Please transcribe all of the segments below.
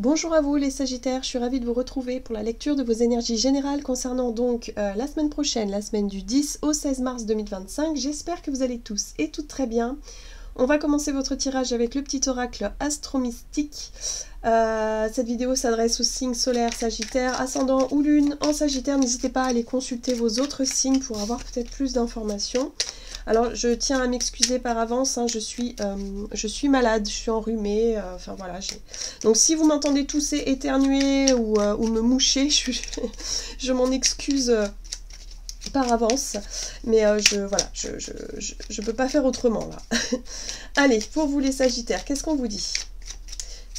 Bonjour à vous les Sagittaires, je suis ravie de vous retrouver pour la lecture de vos énergies générales concernant donc la semaine prochaine, la semaine du 10 au 16 mars 2025. J'espère que vous allez tous et toutes très bien. On va commencer votre tirage avec le petit oracle astromystique. Cette vidéo s'adresse aux signes solaires Sagittaire, ascendant ou lune en Sagittaire. N'hésitez pas à aller consulter vos autres signes pour avoir peut-être plus d'informations. Alors je tiens à m'excuser par avance, hein, je suis malade, je suis enrhumée, enfin voilà. Donc si vous m'entendez tousser, éternuer ou me moucher, je m'en excuse par avance, mais je peux pas faire autrement là. Allez, pour vous les Sagittaires, qu'est-ce qu'on vous dit?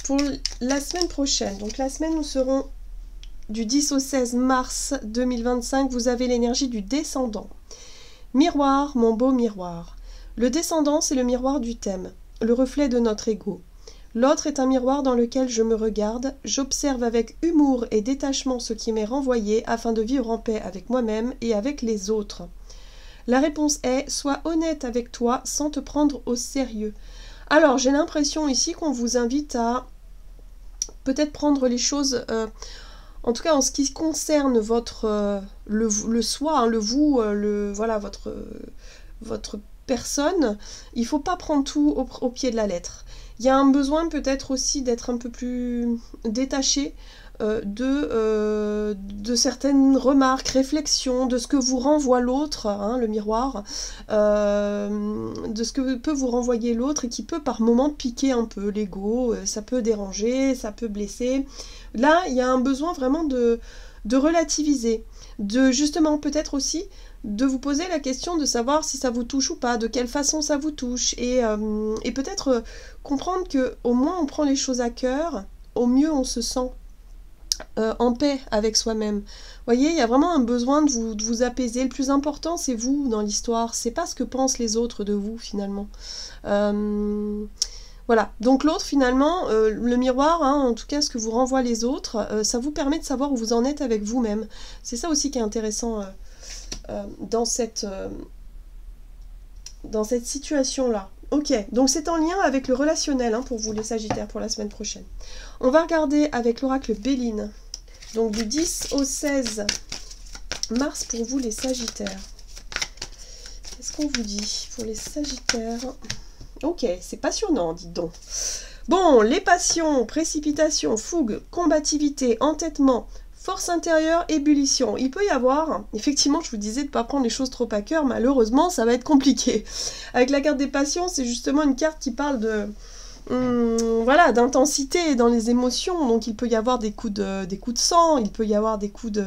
Pour la semaine prochaine, donc la semaine nous serons du 10 au 16 mars 2025, vous avez l'énergie du descendant. Miroir, mon beau miroir. Le descendant, c'est le miroir du thème, le reflet de notre ego. L'autre est un miroir dans lequel je me regarde, j'observe avec humour et détachement ce qui m'est renvoyé afin de vivre en paix avec moi-même et avec les autres. La réponse est, sois honnête avec toi sans te prendre au sérieux. Alors, j'ai l'impression ici qu'on vous invite à peut-être prendre les choses... en tout cas, en ce qui concerne votre le soi, hein, le vous, voilà, votre personne, il ne faut pas prendre tout au pied de la lettre. Il y a un besoin peut-être aussi d'être un peu plus détaché de certaines remarques, réflexions, de ce que vous renvoie l'autre, hein, le miroir, de ce que peut vous renvoyer l'autre et qui peut par moments piquer un peu l'ego, ça peut déranger, ça peut blesser. Là, il y a un besoin vraiment de relativiser, de justement peut-être aussi de vous poser la question de savoir si ça vous touche ou pas, de quelle façon ça vous touche, et peut-être comprendre que au moins on prend les choses à cœur, au mieux on se sent en paix avec soi-même. Vous voyez, il y a vraiment un besoin de vous apaiser. Le plus important, c'est vous dans l'histoire, c'est pas ce que pensent les autres de vous finalement. Voilà, donc l'autre finalement, le miroir, hein, en tout cas ce que vous renvoient les autres, ça vous permet de savoir où vous en êtes avec vous-même. C'est ça aussi qui est intéressant dans cette situation-là. Ok, donc c'est en lien avec le relationnel hein, pour vous les Sagittaires pour la semaine prochaine. On va regarder avec l'oracle Béline, donc du 10 au 16 mars pour vous les Sagittaires. Qu'est-ce qu'on vous dit pour les Sagittaires? Ok, c'est passionnant, dites donc. Bon, les passions, précipitation, fougue, combativité, entêtement, force intérieure, ébullition. Il peut y avoir, effectivement, je vous disais de ne pas prendre les choses trop à cœur, malheureusement, ça va être compliqué. Avec la carte des passions, c'est justement une carte qui parle de... voilà, d'intensité dans les émotions, donc il peut y avoir des coups de sang, il peut y avoir des coups de...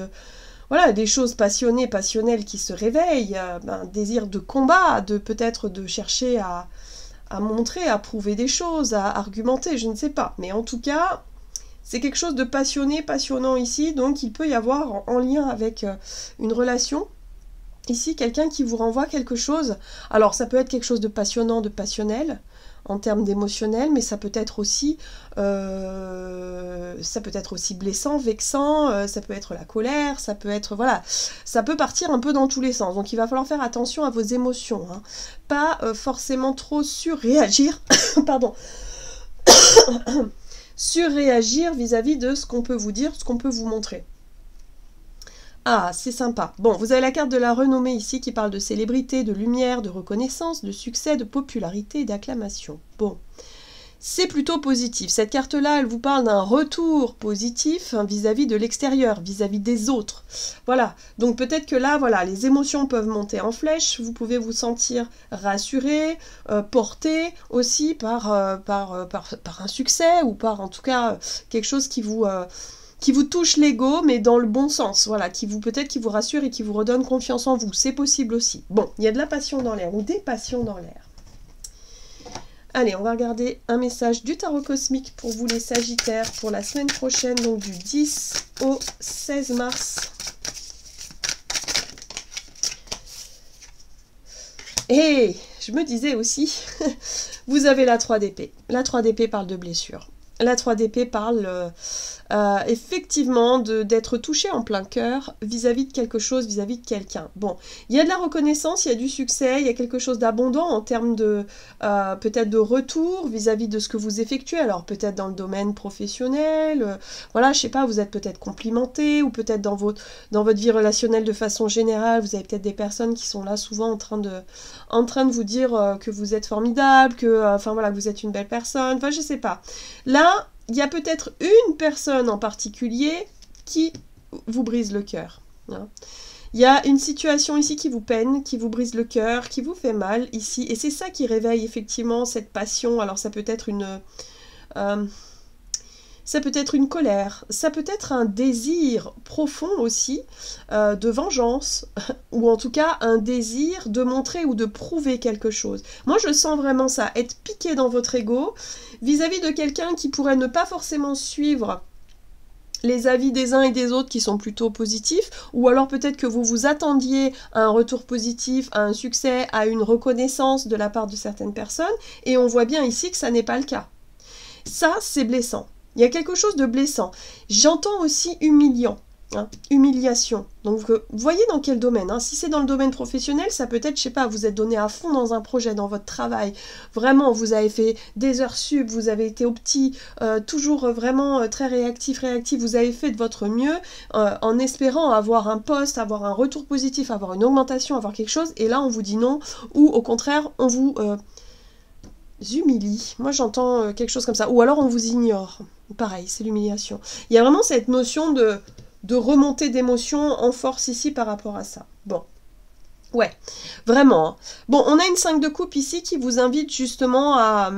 Voilà, des choses passionnées, passionnelles qui se réveillent, un désir de combat, de peut-être de chercher à montrer, à prouver des choses, à argumenter, je ne sais pas. Mais en tout cas, c'est quelque chose de passionné, passionnant ici, donc il peut y avoir en lien avec une relation, ici, quelqu'un qui vous renvoie quelque chose. Alors, ça peut être quelque chose de passionnant, de passionnel, en termes d'émotionnel, mais ça peut être aussi blessant, vexant, ça peut être la colère, ça peut être, voilà, ça peut partir un peu dans tous les sens. Donc il va falloir faire attention à vos émotions, hein. Pas forcément trop surréagir, pardon, surréagir vis-à-vis de ce qu'on peut vous dire, ce qu'on peut vous montrer. Ah, c'est sympa. Bon, vous avez la carte de la renommée ici qui parle de célébrité, de lumière, de reconnaissance, de succès, de popularité et d'acclamation. Bon, c'est plutôt positif. Cette carte-là, elle vous parle d'un retour positif vis-à-vis de l'extérieur, vis-à-vis des autres. Voilà, donc peut-être que là, voilà, les émotions peuvent monter en flèche, vous pouvez vous sentir rassuré, porté aussi par un succès ou par en tout cas quelque chose qui vous touche l'ego, mais dans le bon sens, voilà, peut-être qui vous rassure et qui vous redonne confiance en vous, c'est possible aussi. Bon, il y a de la passion dans l'air, ou des passions dans l'air. Allez, on va regarder un message du tarot cosmique pour vous les Sagittaires, pour la semaine prochaine, donc du 10 au 16 mars. Et je me disais aussi, vous avez la 3 d'épée. La 3 d'épée parle de blessure. La 3 d'épée parle effectivement d'être touché en plein cœur vis-à-vis de quelque chose, vis-à-vis de quelqu'un. Bon, il y a de la reconnaissance, il y a du succès, il y a quelque chose d'abondant en termes de peut-être de retour vis-à-vis de ce que vous effectuez. Alors peut-être dans le domaine professionnel, voilà, je sais pas, vous êtes peut-être complimenté, ou peut-être dans votre vie relationnelle de façon générale, vous avez peut-être des personnes qui sont là souvent en train de vous dire que vous êtes formidable, que enfin voilà, que vous êtes une belle personne, enfin je sais pas. Là, il y a peut-être une personne en particulier qui vous brise le cœur. Hein. Il y a une situation ici qui vous peine, qui vous brise le cœur, qui vous fait mal ici. Et c'est ça qui réveille effectivement cette passion. Alors ça peut être une colère, ça peut être un désir profond aussi de vengeance, ou en tout cas un désir de montrer ou de prouver quelque chose. Moi je sens vraiment ça, être piqué dans votre ego vis-à-vis de quelqu'un qui pourrait ne pas forcément suivre les avis des uns et des autres qui sont plutôt positifs, ou alors peut-être que vous vous attendiez à un retour positif, à un succès, à une reconnaissance de la part de certaines personnes, et on voit bien ici que ça n'est pas le cas. Ça, c'est blessant. Il y a quelque chose de blessant. J'entends aussi humiliant, hein, humiliation. Donc, vous voyez dans quel domaine. Hein. Si c'est dans le domaine professionnel, ça peut être, je sais pas, vous êtes donné à fond dans un projet, dans votre travail. Vraiment, vous avez fait des heures sub, vous avez été au petit, toujours vraiment très réactif. Vous avez fait de votre mieux en espérant avoir un poste, avoir un retour positif, avoir une augmentation, avoir quelque chose. Et là, on vous dit non. Ou au contraire, on vous humilie. Moi, j'entends quelque chose comme ça. Ou alors, on vous ignore. Pareil, c'est l'humiliation. Il y a vraiment cette notion de remontée d'émotion en force ici par rapport à ça. Bon. Ouais, vraiment. Hein. Bon, on a une 5 de coupe ici qui vous invite justement à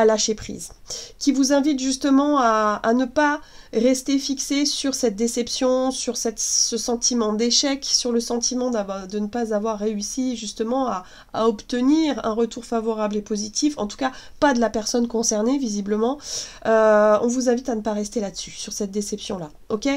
lâcher prise. Qui vous invite justement à ne pas rester fixé sur cette déception, sur ce sentiment d'échec, sur le sentiment de ne pas avoir réussi justement à obtenir un retour favorable et positif. En tout cas, pas de la personne concernée, visiblement. On vous invite à ne pas rester là-dessus, sur cette déception-là. Ok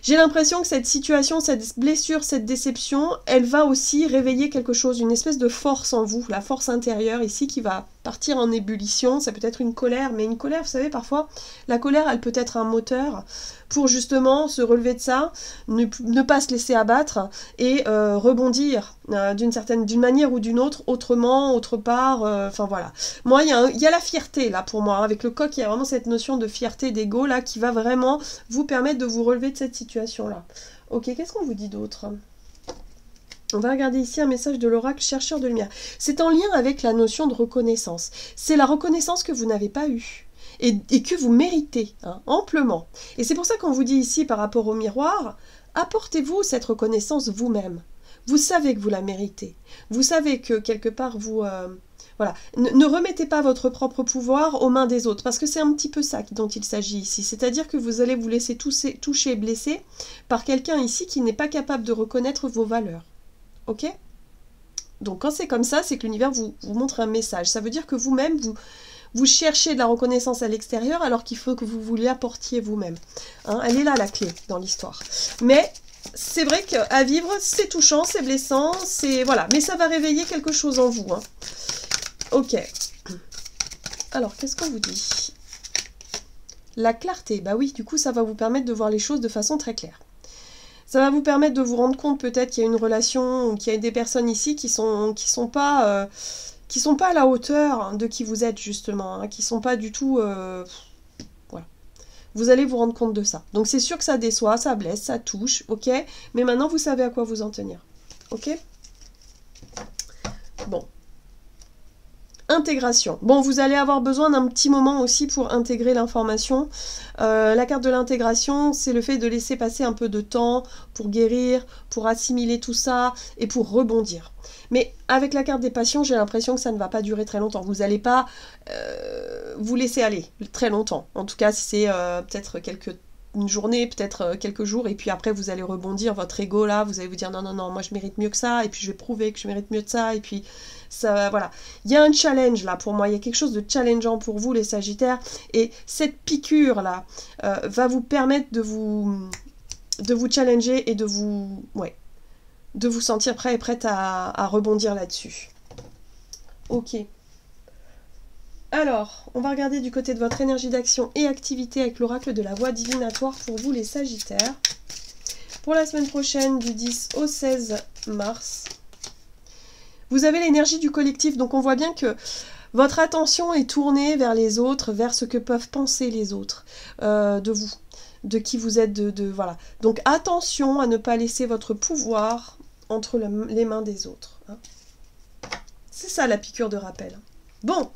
j'ai l'impression que cette situation, cette blessure, cette déception, elle va aussi réveiller quelque chose, une espèce de force en vous, la force intérieure ici qui va partir en ébullition. Ça peut être une colère, mais une colère, vous savez, parfois, la colère, elle peut être un moteur pour justement se relever de ça, ne pas se laisser abattre et rebondir d'une manière ou d'une autre, autrement, autre part, enfin voilà. Moi, il y a la fierté là pour moi, avec le coq, il y a vraiment cette notion de fierté, d'ego là, qui va vraiment vous permettre de vous relever de cette situation là. Ok, qu'est-ce qu'on vous dit d'autre ? On va regarder ici un message de l'oracle chercheur de lumière. C'est en lien avec la notion de reconnaissance. C'est la reconnaissance que vous n'avez pas eue. Et que vous méritez, hein, amplement. Et c'est pour ça qu'on vous dit ici, par rapport au miroir, apportez-vous cette reconnaissance vous-même. Vous savez que vous la méritez. Vous savez que, quelque part, vous... voilà. Ne remettez pas votre propre pouvoir aux mains des autres, parce que c'est un petit peu ça dont il s'agit ici. C'est-à-dire que vous allez vous laisser toucher, blesser par quelqu'un ici qui n'est pas capable de reconnaître vos valeurs. Ok ? Donc quand c'est comme ça, c'est que l'univers vous montre un message. Ça veut dire que vous-même, vous cherchez de la reconnaissance à l'extérieur alors qu'il faut que vous l'apportiez vous-même. Hein, elle est là la clé dans l'histoire. Mais c'est vrai qu'à vivre, c'est touchant, c'est blessant, c'est... Voilà. Mais ça va réveiller quelque chose en vous. Hein. Ok. Alors, qu'est-ce qu'on vous dit ? La clarté. Bah oui, du coup, ça va vous permettre de voir les choses de façon très claire. Ça va vous permettre de vous rendre compte peut-être qu'il y a une relation, ou qu'il y a des personnes ici qui sont pas à la hauteur de qui vous êtes justement, hein, qui sont pas du tout... voilà. Vous allez vous rendre compte de ça. Donc c'est sûr que ça déçoit, ça blesse, ça touche, ok ? Mais maintenant vous savez à quoi vous en tenir. Ok ? Bon. Intégration. Bon, vous allez avoir besoin d'un petit moment aussi pour intégrer l'information. La carte de l'intégration, c'est le fait de laisser passer un peu de temps pour guérir, pour assimiler tout ça et pour rebondir. Mais avec la carte des passions, j'ai l'impression que ça ne va pas durer très longtemps. Vous n'allez pas vous laisser aller très longtemps. En tout cas, si c'est peut-être une journée, peut-être quelques jours, et puis après vous allez rebondir, votre ego là, vous allez vous dire non, non, non, moi je mérite mieux que ça, et puis je vais prouver que je mérite mieux de ça, et puis ça, voilà. Il y a un challenge là pour moi, il y a quelque chose de challengeant pour vous les Sagittaires, et cette piqûre là va vous permettre de vous challenger et de vous sentir prêt et prête à rebondir là-dessus. Ok. Alors, on va regarder du côté de votre énergie d'action et activité avec l'oracle de la voie divinatoire pour vous les Sagittaires. Pour la semaine prochaine, du 10 au 16 mars. Vous avez l'énergie du collectif, donc on voit bien que votre attention est tournée vers les autres, vers ce que peuvent penser les autres de vous, de qui vous êtes, voilà. Donc attention à ne pas laisser votre pouvoir entre les mains des autres. Hein. C'est ça la piqûre de rappel. Bon,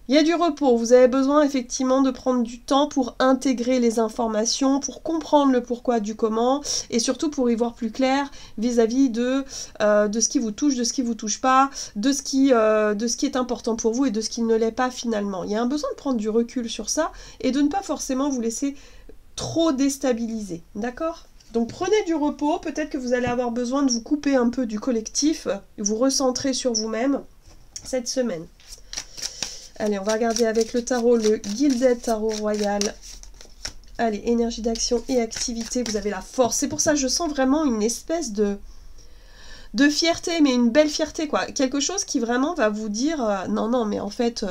il y a du repos. Vous avez besoin effectivement de prendre du temps pour intégrer les informations, pour comprendre le pourquoi du comment, et surtout pour y voir plus clair vis-à-vis de ce qui vous touche, de ce qui vous touche pas, de ce qui est important pour vous et de ce qui ne l'est pas finalement. Il y a un besoin de prendre du recul sur ça et de ne pas forcément vous laisser trop déstabiliser. D'accord ? Donc prenez du repos. Peut-être que vous allez avoir besoin de vous couper un peu du collectif, vous recentrer sur vous-même cette semaine. Allez, on va regarder avec le tarot, le Gilded Tarot Royal. Allez, énergie d'action et activité, vous avez la force. C'est pour ça que je sens vraiment une espèce de fierté, mais une belle fierté, quoi. Quelque chose qui vraiment va vous dire, non, mais en fait,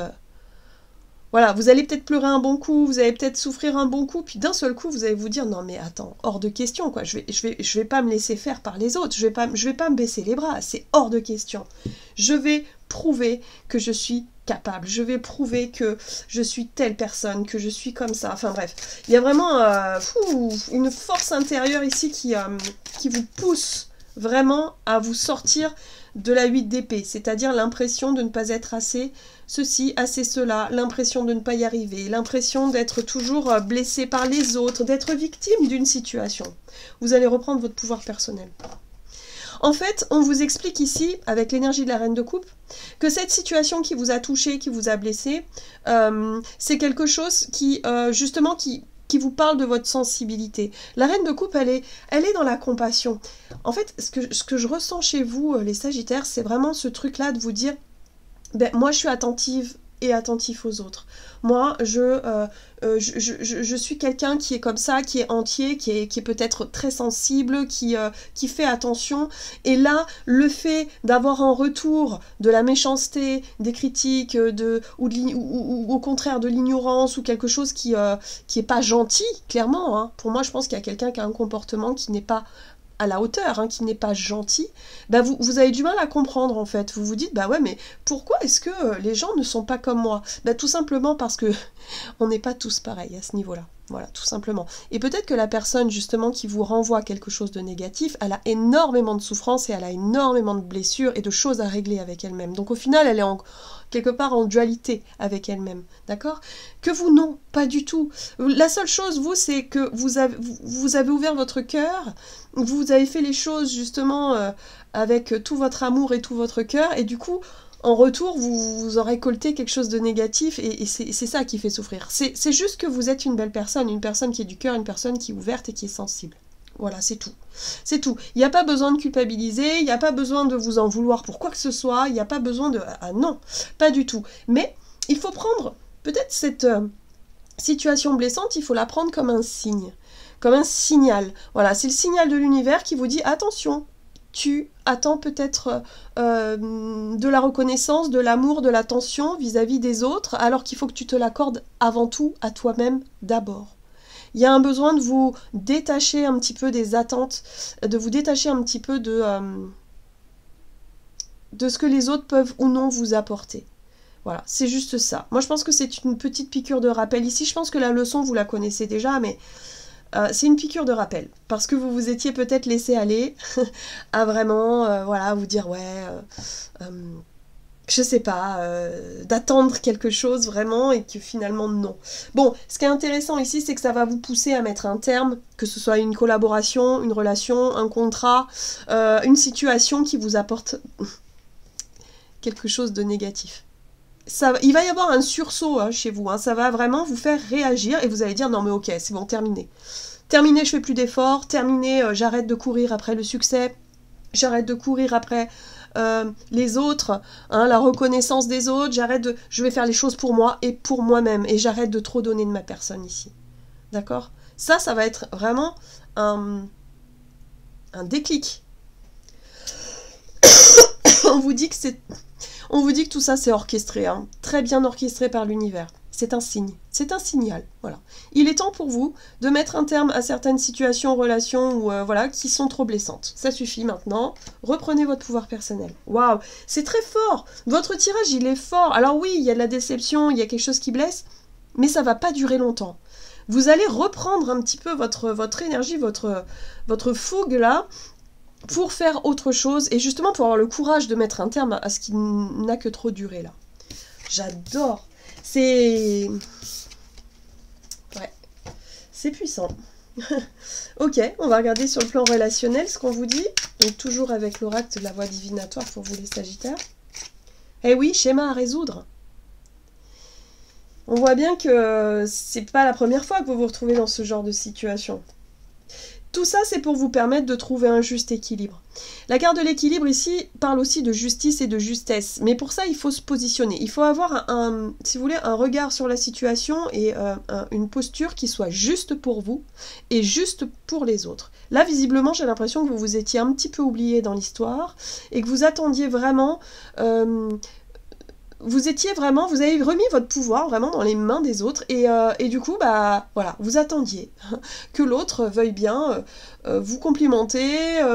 voilà, vous allez peut-être pleurer un bon coup, vous allez peut-être souffrir un bon coup, puis d'un seul coup, vous allez vous dire, non, mais attends, hors de question, quoi. Je vais pas me laisser faire par les autres, je vais pas me baisser les bras, c'est hors de question. Je vais prouver que je suis capable, je vais prouver que je suis telle personne, que je suis comme ça, enfin bref. Il y a vraiment une force intérieure ici qui vous pousse vraiment à vous sortir de la 8 d'épée, c'est-à-dire l'impression de ne pas être assez ceci, assez cela, l'impression de ne pas y arriver, l'impression d'être toujours blessé par les autres, d'être victime d'une situation. Vous allez reprendre votre pouvoir personnel. En fait, on vous explique ici, avec l'énergie de la Reine de Coupe, que cette situation qui vous a touché, qui vous a blessé, c'est quelque chose qui, justement, qui vous parle de votre sensibilité. La Reine de Coupe, elle est dans la compassion. En fait, ce que je ressens chez vous, les Sagittaires, c'est vraiment ce truc-là de vous dire, ben, moi, je suis attentive et attentif aux autres. Moi, je suis quelqu'un qui est comme ça, qui est entier, qui est peut-être très sensible, qui fait attention. Et là, le fait d'avoir en retour de la méchanceté, des critiques, ou au contraire de l'ignorance, ou quelque chose qui est pas gentil, clairement. Hein. Pour moi, je pense qu'il y a quelqu'un qui a un comportement qui n'est pas à la hauteur, hein, qui n'est pas gentil, bah vous avez du mal à comprendre en fait. Vous vous dites, bah ouais, mais pourquoi est-ce que les gens ne sont pas comme moi? Bah tout simplement parce que on n'est pas tous pareils à ce niveau-là. Voilà, tout simplement. Et peut-être que la personne justement qui vous renvoie quelque chose de négatif, elle a énormément de souffrance et elle a énormément de blessures et de choses à régler avec elle-même. Donc au final, elle est quelque part en dualité avec elle-même, d'accord? Que vous, non, pas du tout. La seule chose, vous, c'est que vous avez ouvert votre cœur, vous avez fait les choses justement avec tout votre amour et tout votre cœur, et du coup, en retour, vous aurez récolté quelque chose de négatif, et c'est ça qui fait souffrir. C'est juste que vous êtes une belle personne, une personne qui est du cœur, une personne qui est ouverte et qui est sensible. Voilà, c'est tout. C'est tout. Il n'y a pas besoin de culpabiliser, il n'y a pas besoin de vous en vouloir pour quoi que ce soit, il n'y a pas besoin de... Ah non, pas du tout. Mais il faut prendre peut-être cette situation blessante, il faut la prendre comme un signe, comme un signal. Voilà, c'est le signal de l'univers qui vous dit « Attention, tu attends peut-être de la reconnaissance, de l'amour, de l'attention vis-à-vis des autres, alors qu'il faut que tu te l'accordes avant tout à toi-même d'abord. » Il y a un besoin de vous détacher un petit peu des attentes, de vous détacher un petit peu de ce que les autres peuvent ou non vous apporter. Voilà, c'est juste ça. Moi, je pense que c'est une petite piqûre de rappel. Ici, je pense que la leçon, vous la connaissez déjà, mais c'est une piqûre de rappel. Parce que vous vous étiez peut-être laissé aller à vraiment, voilà, vous dire, ouais... je sais pas, d'attendre quelque chose vraiment et que finalement non. Bon, ce qui est intéressant ici, c'est que ça va vous pousser à mettre un terme, que ce soit une collaboration, une relation, un contrat, une situation qui vous apporte quelque chose de négatif. Il va y avoir un sursaut chez vous, hein, ça va vraiment vous faire réagir et vous allez dire non mais ok, c'est bon, terminé. Terminé, je fais plus d'efforts, terminé, j'arrête de courir après le succès, j'arrête de courir après... les autres, hein, la reconnaissance des autres, je vais faire les choses pour moi et pour moi-même, et j'arrête de trop donner de ma personne ici. D'accord? Ça va être vraiment un déclic. On vous dit On vous dit que tout ça c'est orchestré, hein, très bien orchestré par l'univers. C'est un signe, c'est un signal, voilà. Il est temps pour vous de mettre un terme à certaines situations, relations ou voilà, qui sont trop blessantes. Ça suffit maintenant. Reprenez votre pouvoir personnel. Waouh, c'est très fort. Votre tirage, il est fort. Alors oui, il y a de la déception, il y a quelque chose qui blesse, mais ça va pas durer longtemps. Vous allez reprendre un petit peu votre énergie, votre fougue là, pour faire autre chose et justement pour avoir le courage de mettre un terme à ce qui n'a que trop duré là. J'adore. C'est... Ouais, c'est puissant. Ok, on va regarder sur le plan relationnel ce qu'on vous dit. Donc toujours avec l'oracle de la voie divinatoire pour vous les Sagittaires. Eh oui, schéma à résoudre. On voit bien que c'est pas la première fois que vous vous retrouvez dans ce genre de situation. Tout ça, c'est pour vous permettre de trouver un juste équilibre. La carte de l'équilibre ici parle aussi de justice et de justesse. Mais pour ça, il faut se positionner. Il faut avoir, si vous voulez, un regard sur la situation et une posture qui soit juste pour vous et juste pour les autres. Là, visiblement, j'ai l'impression que vous vous étiez un petit peu oublié dans l'histoire et que vous attendiez vraiment... vous avez remis votre pouvoir vraiment dans les mains des autres et du coup, bah voilà, vous attendiez que l'autre veuille bien vous complimenter,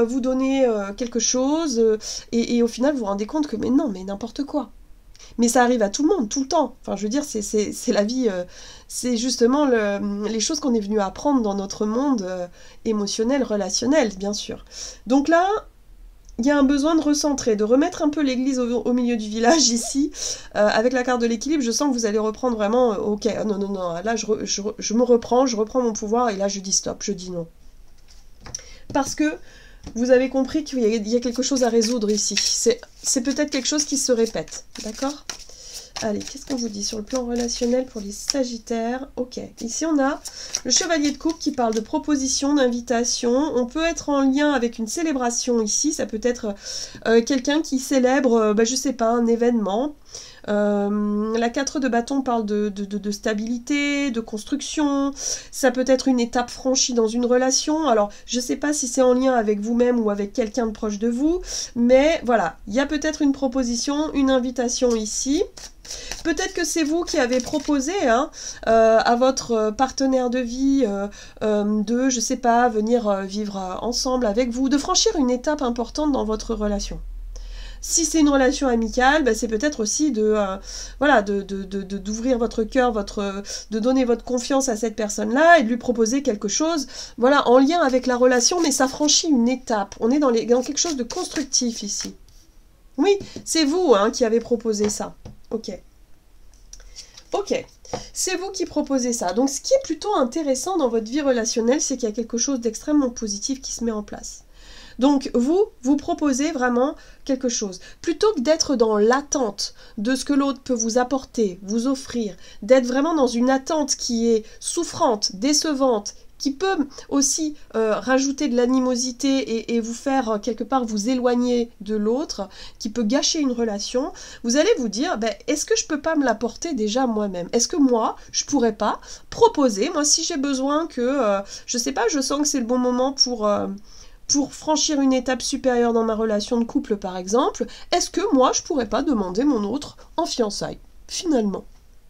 vous donner quelque chose et au final vous vous rendez compte que mais non, mais n'importe quoi. Mais ça arrive à tout le monde, tout le temps. Enfin, je veux dire, c'est la vie, c'est justement les choses qu'on est venu apprendre dans notre monde émotionnel, relationnel, bien sûr. Donc là... il y a un besoin de recentrer, de remettre un peu l'église au milieu du village ici. Avec la carte de l'équilibre, je sens que vous allez reprendre vraiment... ok, non, non, non, là je me reprends, je reprends mon pouvoir et là je dis stop, je dis non. Parce que vous avez compris qu'il y a quelque chose à résoudre ici. C'est peut-être quelque chose qui se répète, d'accord ? Allez, qu'est-ce qu'on vous dit sur le plan relationnel pour les Sagittaires? Ok, ici on a le Chevalier de Coupe qui parle de proposition, d'invitation. On peut être en lien avec une célébration ici. Ça peut être quelqu'un qui célèbre, je sais pas, un événement. La 4 de bâton parle de stabilité, de construction. Ça peut être une étape franchie dans une relation. Alors, je sais pas si c'est en lien avec vous-même ou avec quelqu'un de proche de vous. Mais voilà, il y a peut-être une proposition, une invitation ici. Peut-être que c'est vous qui avez proposé à votre partenaire de vie de, je sais pas, venir vivre ensemble avec vous, de franchir une étape importante dans votre relation. Si c'est une relation amicale, c'est peut-être aussi d'ouvrir votre cœur, de donner votre confiance à cette personne-là et de lui proposer quelque chose, voilà, en lien avec la relation, mais ça franchit une étape. On est dans quelque chose de constructif ici. Oui, c'est vous qui avez proposé ça. Ok. Ok, c'est vous qui proposez ça. Donc ce qui est plutôt intéressant dans votre vie relationnelle, c'est qu'il y a quelque chose d'extrêmement positif qui se met en place. Donc vous proposez vraiment quelque chose. Plutôt que d'être dans l'attente de ce que l'autre peut vous apporter, vous offrir, d'être vraiment dans une attente qui est souffrante, décevante, qui peut aussi rajouter de l'animosité et vous faire quelque part vous éloigner de l'autre, qui peut gâcher une relation, vous allez vous dire, est-ce que je peux pas me l'apporter déjà moi-même? Est-ce que moi, je pourrais pas proposer, moi si j'ai besoin que, je sais pas, je sens que c'est le bon moment pour franchir une étape supérieure dans ma relation de couple par exemple, est-ce que moi je pourrais pas demander mon autre en fiançailles, finalement?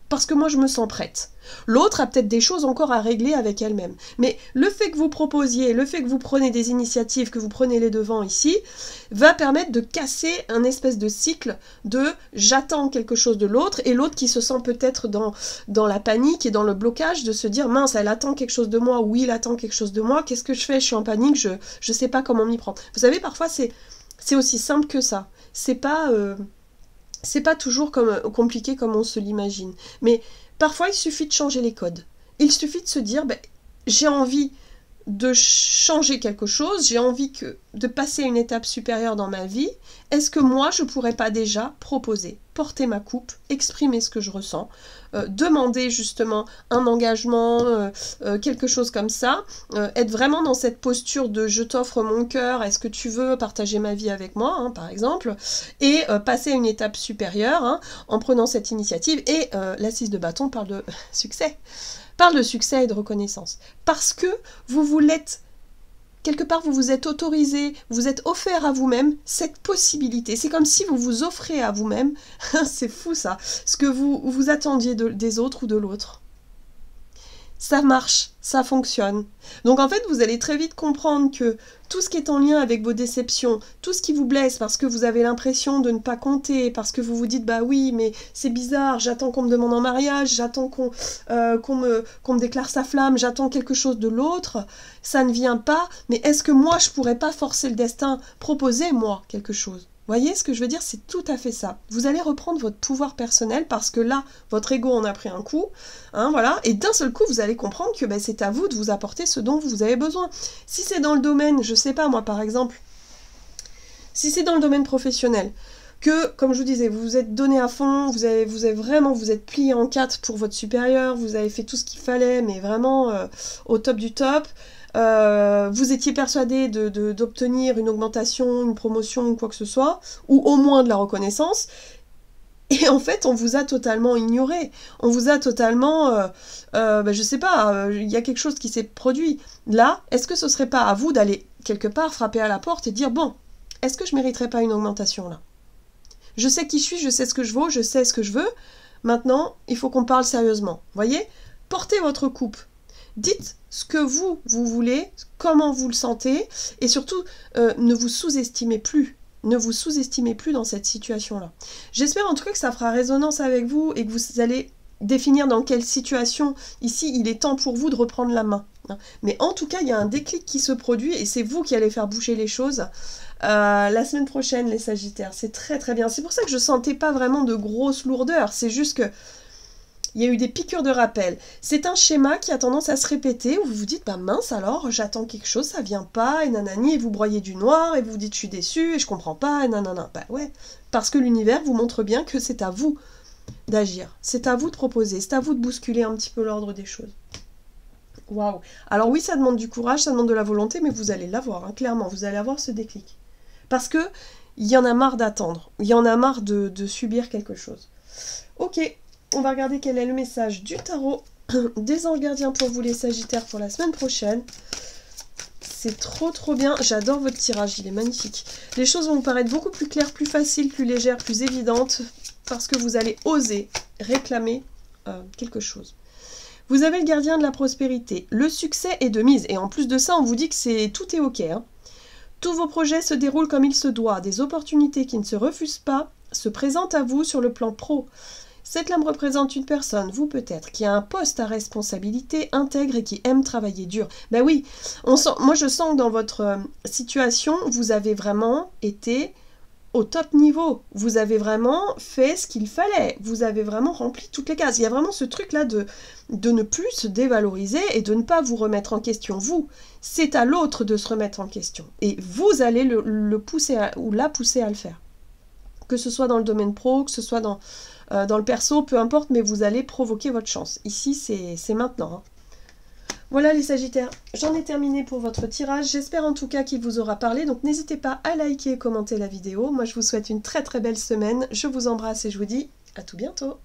Parce que moi je me sens prête. L'autre a peut-être des choses encore à régler avec elle-même. Mais le fait que vous proposiez, le fait que vous prenez des initiatives, que vous prenez les devants ici, va permettre de casser un espèce de cycle de j'attends quelque chose de l'autre, et l'autre qui se sent peut-être dans la panique et dans le blocage de se dire mince, elle attend quelque chose de moi, ou il attend quelque chose de moi, qu'est-ce que je fais? Je suis en panique, je sais pas comment m'y prendre. Vous savez, parfois c'est aussi simple que ça. C'est pas toujours compliqué comme on se l'imagine. Mais parfois, il suffit de changer les codes. Il suffit de se dire, j'ai envie de changer quelque chose, j'ai envie de passer à une étape supérieure dans ma vie. Est-ce que moi, je pourrais pas déjà proposer, porter ma coupe, exprimer ce que je ressens, demander justement un engagement, quelque chose comme ça, être vraiment dans cette posture de je t'offre mon cœur, est-ce que tu veux partager ma vie avec moi, par exemple, et passer à une étape supérieure en prenant cette initiative. Et la 6 de bâton parle de succès. Parle de succès et de reconnaissance. Parce que vous l'êtes quelque part, vous vous êtes autorisé, vous êtes offert à vous-même cette possibilité. C'est comme si vous vous offrez à vous-même, c'est fou ça, ce que vous attendiez des autres ou de l'autre. Ça marche, ça fonctionne. Donc en fait, vous allez très vite comprendre que tout ce qui est en lien avec vos déceptions, tout ce qui vous blesse parce que vous avez l'impression de ne pas compter, parce que vous vous dites « bah oui, mais c'est bizarre, j'attends qu'on me demande en mariage, j'attends qu'on me déclare sa flamme, j'attends quelque chose de l'autre, ça ne vient pas, mais est-ce que moi je pourrais pas forcer le destin, proposer moi quelque chose ?» Voyez ce que je veux dire, c'est tout à fait ça. Vous allez reprendre votre pouvoir personnel parce que là, votre ego en a pris un coup, hein, voilà, et d'un seul coup, vous allez comprendre que ben, c'est à vous de vous apporter ce dont vous avez besoin. Si c'est dans le domaine, je sais pas moi par exemple, si c'est dans le domaine professionnel, que, comme je vous disais, vous vous êtes donné à fond, vous êtes plié en quatre pour votre supérieur, vous avez fait tout ce qu'il fallait, mais vraiment au top du top. Vous étiez persuadé d'obtenir une augmentation, une promotion ou quoi que ce soit, ou au moins de la reconnaissance, et en fait on vous a totalement ignoré, on vous a totalement, je sais pas, il y a quelque chose qui s'est produit. Là, est-ce que ce serait pas à vous d'aller quelque part frapper à la porte et dire, bon, est-ce que je mériterais pas une augmentation là? Je sais qui je suis, je sais ce que je vaux, je sais ce que je veux, maintenant il faut qu'on parle sérieusement, voyez? Portez votre coupe. Dites ce que vous voulez, comment vous le sentez, et surtout, ne vous sous-estimez plus. Ne vous sous-estimez plus dans cette situation-là. J'espère en tout cas que ça fera résonance avec vous et que vous allez définir dans quelle situation, ici, il est temps pour vous de reprendre la main. Mais en tout cas, il y a un déclic qui se produit et c'est vous qui allez faire bouger les choses. La semaine prochaine, les Sagittaires, c'est très très bien. C'est pour ça que je ne sentais pas vraiment de grosse lourdeur. C'est juste que il y a eu des piqûres de rappel. C'est un schéma qui a tendance à se répéter, où vous vous dites, bah mince alors, j'attends quelque chose, ça vient pas, et nanani, et vous broyez du noir, et vous vous dites, je suis déçu, et je comprends pas, et nanana. Bah ouais, parce que l'univers vous montre bien que c'est à vous d'agir, c'est à vous de proposer, c'est à vous de bousculer un petit peu l'ordre des choses. Waouh. Alors oui, ça demande du courage, ça demande de la volonté, mais vous allez l'avoir, hein, clairement, vous allez avoir ce déclic. Parce que il y en a marre d'attendre, il y en a marre de subir quelque chose. Ok. On va regarder quel est le message du tarot des anges gardiens pour vous les Sagittaires pour la semaine prochaine. C'est trop bien, j'adore votre tirage, il est magnifique. Les choses vont vous paraître beaucoup plus claires, plus faciles, plus légères, plus évidentes, parce que vous allez oser réclamer quelque chose. Vous avez le gardien de la prospérité, le succès est de mise, et en plus de ça, on vous dit que tout est ok. Hein. Tous vos projets se déroulent comme il se doit, des opportunités qui ne se refusent pas se présentent à vous sur le plan pro. Cette lame représente une personne, vous peut-être, qui a un poste à responsabilité intègre et qui aime travailler dur. Ben oui, moi je sens que dans votre situation, vous avez vraiment été au top niveau. Vous avez vraiment fait ce qu'il fallait. Vous avez vraiment rempli toutes les cases. Il y a vraiment ce truc-là de ne plus se dévaloriser et de ne pas vous remettre en question. Vous, c'est à l'autre de se remettre en question. Et vous allez le pousser ou la pousser à le faire. Que ce soit dans le domaine pro, que ce soit dans le perso, peu importe, mais vous allez provoquer votre chance. Ici, c'est maintenant. Hein. Voilà les Sagittaires, j'en ai terminé pour votre tirage. J'espère en tout cas qu'il vous aura parlé. Donc n'hésitez pas à liker et commenter la vidéo. Moi, je vous souhaite une très très belle semaine. Je vous embrasse et je vous dis à tout bientôt.